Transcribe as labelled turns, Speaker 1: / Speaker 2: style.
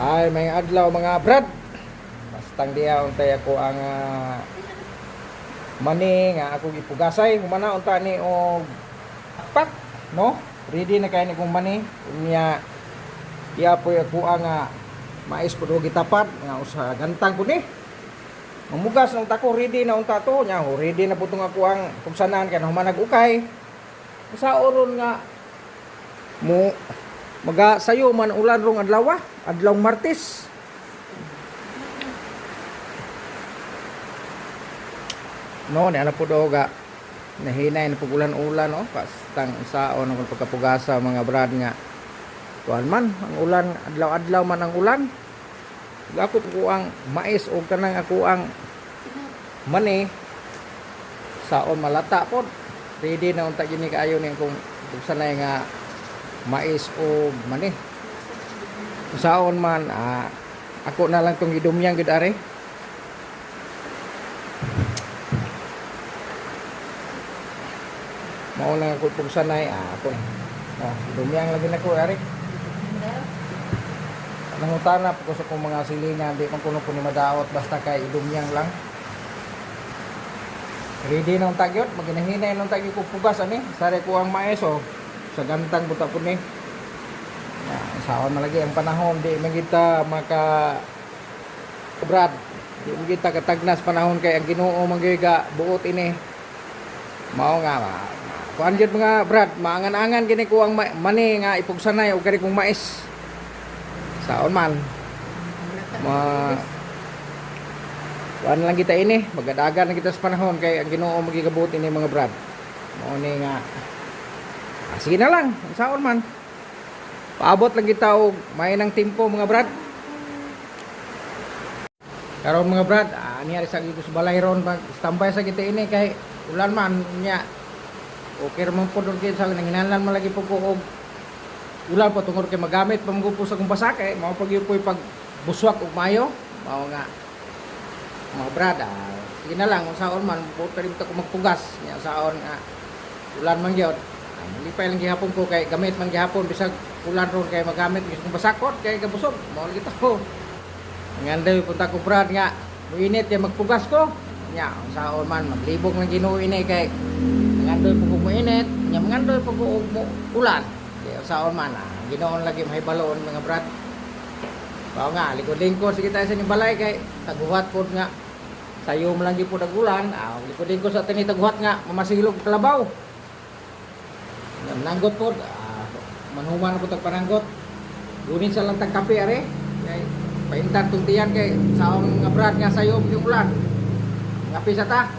Speaker 1: Ay may adlaw mga brad. Bastang diha untay ako ang mani nga ako ipugasay humana unta ni og pak no. Ready na kay ni kong mani unya iya po ako ang mais pud og gitapat nga usa gantang pud ni. Mamugas ng tako ready na unta to nya ready na putong ako ang pugsanan kay human nag-ukay. Sa oron nga mo maga sayo man ulan rong adlaw adlawng Martes. No, ni ana pud ga nahinay na pug ulan-ulan no, pastang saon ang pagkapugasa mga brad nga. Tuan man ang ulan adlaw-adlaw man ang ulan. Gakot ko ang mais o kanang ako ang mani saon malata pod. Ready na unta gini kaayo ning kung sanay nga mais o mani. Saon man ako na lang tong idumyang gid are. Mao lang ako pug sanay ako. Idumyang lagi nako are. Nangutana ko sa kong mga silingan di man kuno ni madaot basta kay idumyang lang. Ready na unta gyud maginahinay nang tagi ko pugas ani. Sare ko ang mais sa gantang buta pud ni. Saon malagi ang panahon di man kita maka brad di man kita katagnas panahon kay ang Ginoo mangiga buot ini mao nga kuan gyud mga brad maangan-angan kini ko ang mani nga ipugsanay og kani kong mais saon man kuan lang kita ini magadagan lang kita sa panahon kay ang Ginoo magigabuot ini mga brad mao ni nga sige na lang saon man paabot lang kita og may nang tempo mga brad. Karon mga brad, niya sa gito sa balay ron pag standby sa kita ini kay ulan man nya. Okay ra man pod kay sa nanginahanglan man lagi po ko og ulan pa tungod kay magamit pamgupo sa kong basake, mao pag yung pag buswak og mayo, mao nga. Mga brad, sige na lang kung saon man buot pa rin ko magpugas nya saon nga ulan man gyud. Lipay lang gihapon ko kay gamit man gihapon bisag ulan ron kay magamit kung basakot kay kabusog mao lagi ko nganday punta ko brad nga muinit kay magpugas ko nya saon man maglibog lang Ginoo ini kay ngandoy pug muinit nya ngandoy pug ulan kay saon man Ginoo lagi mahibaloon mga brad bao nga likod-lingkod sige tayo sa ni balay kay taguhat pod nga sayo man lang gyud pod ang ulan likod-lingkod sa tini taguhat nga mamasilog kalabaw. Nanggot po, manhuman po tag pananggot. Gunin sa lang tag kape are. Kay paintan tungtiyan kay saong nga brad nga sayo yung ulan. Ngapi sa ta.